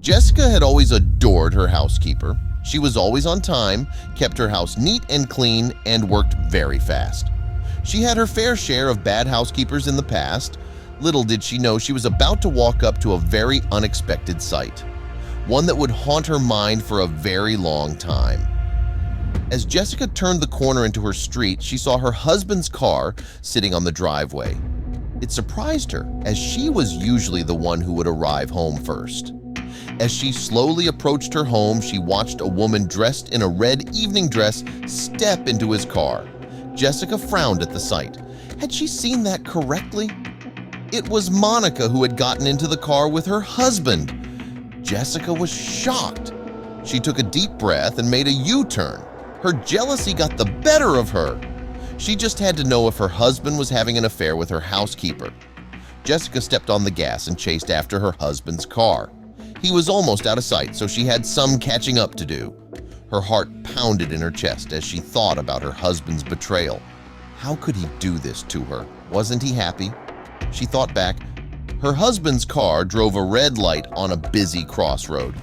Jessica had always adored her housekeeper. She was always on time, kept her house neat and clean, and worked very fast. She had her fair share of bad housekeepers in the past. Little did she know she was about to walk up to a very unexpected sight, one that would haunt her mind for a very long time. As Jessica turned the corner into her street, she saw her husband's car sitting on the driveway. It surprised her, as she was usually the one who would arrive home first. As she slowly approached her home, she watched a woman dressed in a red evening dress step into his car. Jessica frowned at the sight. Had she seen that correctly? It was Monica who had gotten into the car with her husband. Jessica was shocked. She took a deep breath and made a U-turn. Her jealousy got the better of her. She just had to know if her husband was having an affair with her housekeeper. Jessica stepped on the gas and chased after her husband's car. He was almost out of sight, so she had some catching up to do. Her heart pounded in her chest as she thought about her husband's betrayal. How could he do this to her? Wasn't he happy? She thought back. Her husband's car drove a red light on a busy crossroad.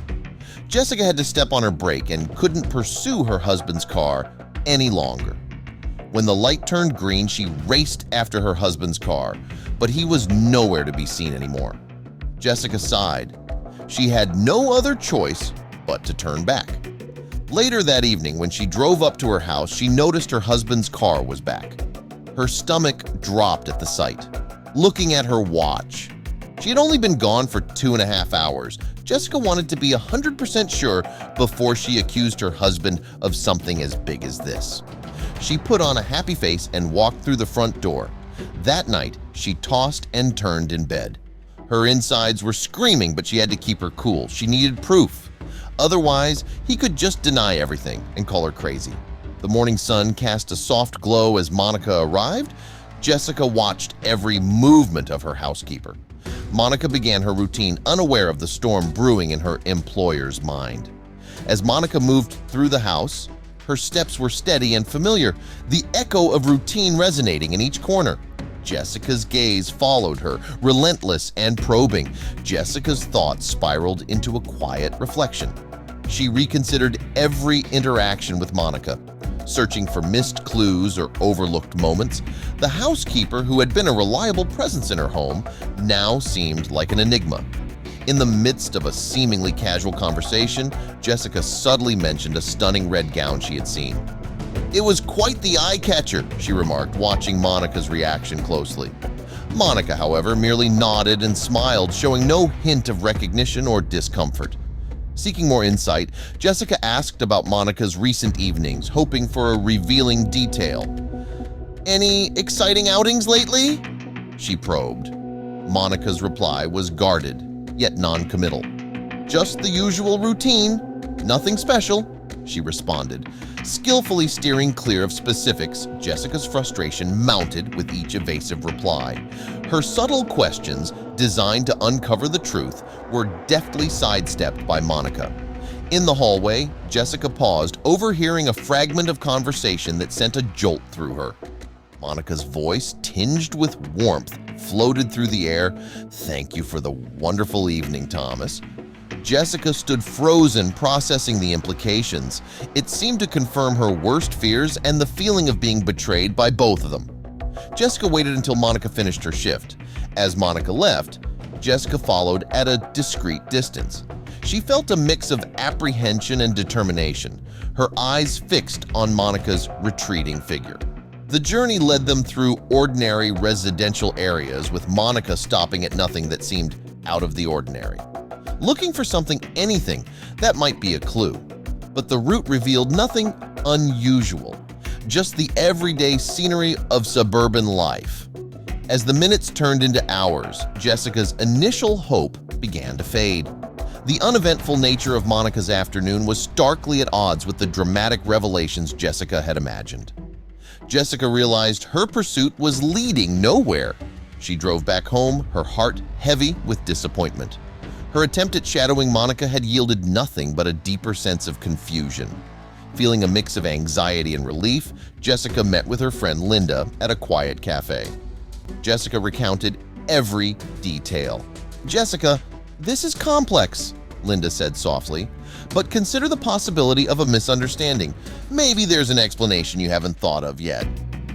Jessica had to step on her brake and couldn't pursue her husband's car any longer. When the light turned green, she raced after her husband's car, but he was nowhere to be seen anymore. Jessica sighed. She had no other choice but to turn back. Later that evening, when she drove up to her house, she noticed her husband's car was back. Her stomach dropped at the sight. Looking at her watch, she had only been gone for 2.5 hours. Jessica wanted to be 100% sure before she accused her husband of something as big as this. She put on a happy face and walked through the front door. That night, she tossed and turned in bed. Her insides were screaming, but she had to keep her cool. She needed proof. Otherwise, he could just deny everything and call her crazy. The morning sun cast a soft glow as Monica arrived. Jessica watched every movement of her housekeeper. Monica began her routine unaware of the storm brewing in her employer's mind. As Monica moved through the house, her steps were steady and familiar, the echo of routine resonating in each corner. Jessica's gaze followed her, relentless and probing. Jessica's thoughts spiraled into a quiet reflection. She reconsidered every interaction with Monica, searching for missed clues or overlooked moments. The housekeeper, who had been a reliable presence in her home, now seemed like an enigma. In the midst of a seemingly casual conversation, Jessica subtly mentioned a stunning red gown she had seen. "It was quite the eye-catcher," she remarked, watching Monica's reaction closely. Monica, however, merely nodded and smiled, showing no hint of recognition or discomfort. Seeking more insight, Jessica asked about Monica's recent evenings, hoping for a revealing detail. "Any exciting outings lately?" she probed. Monica's reply was guarded, yet non-committal. "Just the usual routine. Nothing special," she responded. Skillfully steering clear of specifics, Jessica's frustration mounted with each evasive reply. Her subtle questions, designed to uncover the truth, were deftly sidestepped by Monica. In the hallway, Jessica paused, overhearing a fragment of conversation that sent a jolt through her. Monica's voice, tinged with warmth, floated through the air. "Thank you for the wonderful evening, Thomas." Jessica stood frozen, processing the implications. It seemed to confirm her worst fears and the feeling of being betrayed by both of them. Jessica waited until Monica finished her shift. As Monica left, Jessica followed at a discreet distance. She felt a mix of apprehension and determination, her eyes fixed on Monica's retreating figure. The journey led them through ordinary residential areas, with Monica stopping at nothing that seemed out of the ordinary. Looking for anything that might be a clue, but the route revealed nothing unusual, just the everyday scenery of suburban life. As the minutes turned into hours, Jessica's initial hope began to fade. The uneventful nature of Monica's afternoon was starkly at odds with the dramatic revelations Jessica had imagined. Jessica realized her pursuit was leading nowhere. She drove back home, her heart heavy with disappointment. Her attempt at shadowing Monica had yielded nothing but a deeper sense of confusion. Feeling a mix of anxiety and relief, Jessica met with her friend Linda at a quiet cafe. Jessica recounted every detail. "Jessica, this is complex. Linda said softly, "but consider the possibility of a misunderstanding. Maybe there's an explanation you haven't thought of yet.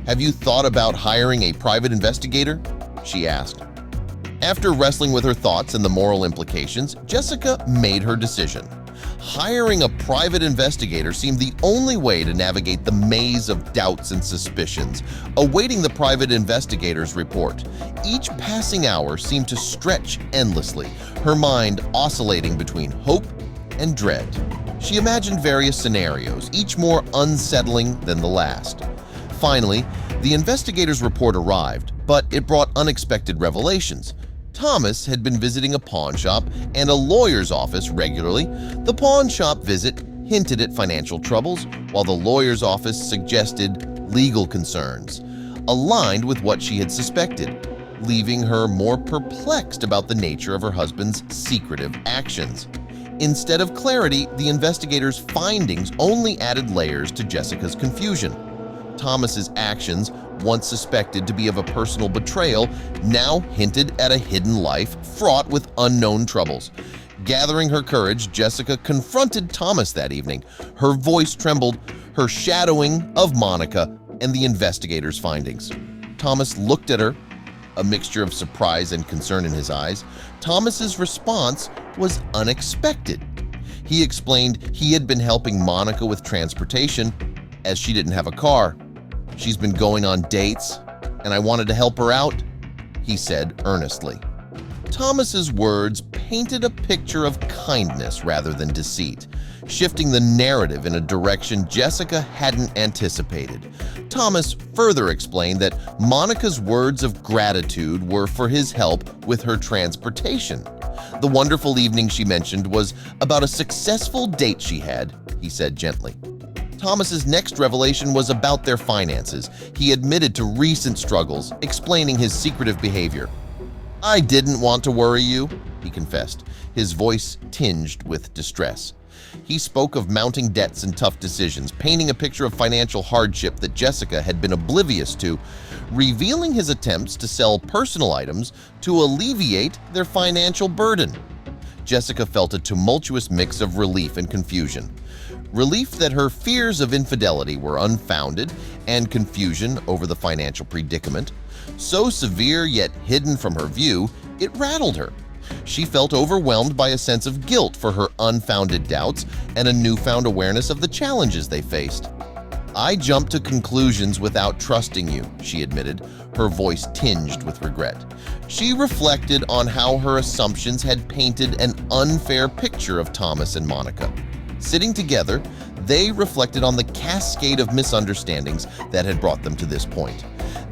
Have you thought about hiring a private investigator?" she asked. After wrestling with her thoughts and the moral implications, Jessica made her decision. Hiring a private investigator seemed the only way to navigate the maze of doubts and suspicions, awaiting the private investigator's report. Each passing hour seemed to stretch endlessly, her mind oscillating between hope and dread. She imagined various scenarios, each more unsettling than the last. Finally, the investigator's report arrived, but it brought unexpected revelations. Thomas had been visiting a pawn shop and a lawyer's office regularly. The pawn shop visit hinted at financial troubles, while the lawyer's office suggested legal concerns, aligned with what she had suspected, leaving her more perplexed about the nature of her husband's secretive actions. Instead of clarity, the investigator's findings only added layers to Jessica's confusion. Thomas's actions, once suspected to be of a personal betrayal, now hinted at a hidden life fraught with unknown troubles. Gathering her courage, Jessica confronted Thomas that evening. Her voice trembled, her shadowing of Monica and the investigator's findings. Thomas looked at her, a mixture of surprise and concern in his eyes. Thomas's response was unexpected. He explained he had been helping Monica with transportation as she didn't have a car. "She's been going on dates, and I wanted to help her out," he said earnestly. Thomas's words painted a picture of kindness rather than deceit, shifting the narrative in a direction Jessica hadn't anticipated. Thomas further explained that Monica's words of gratitude were for his help with her transportation. The wonderful evening she mentioned was about a successful date she had, he said gently. Thomas's next revelation was about their finances. He admitted to recent struggles, explaining his secretive behavior. "I didn't want to worry you," he confessed, his voice tinged with distress. He spoke of mounting debts and tough decisions, painting a picture of financial hardship that Jessica had been oblivious to, revealing his attempts to sell personal items to alleviate their financial burden. Jessica felt a tumultuous mix of relief and confusion. Relief that her fears of infidelity were unfounded and confusion over the financial predicament. So severe yet hidden from her view, it rattled her. She felt overwhelmed by a sense of guilt for her unfounded doubts and a newfound awareness of the challenges they faced. "I jumped to conclusions without trusting you," she admitted, her voice tinged with regret. She reflected on how her assumptions had painted an unfair picture of Thomas and Monica. Sitting together, they reflected on the cascade of misunderstandings that had brought them to this point.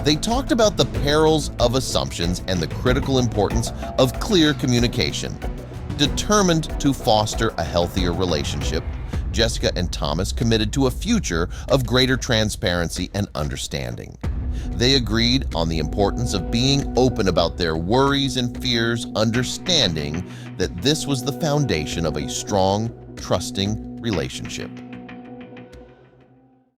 They talked about the perils of assumptions and the critical importance of clear communication. Determined to foster a healthier relationship, Jessica and Thomas committed to a future of greater transparency and understanding. They agreed on the importance of being open about their worries and fears, understanding that this was the foundation of a strong, trusting relationship.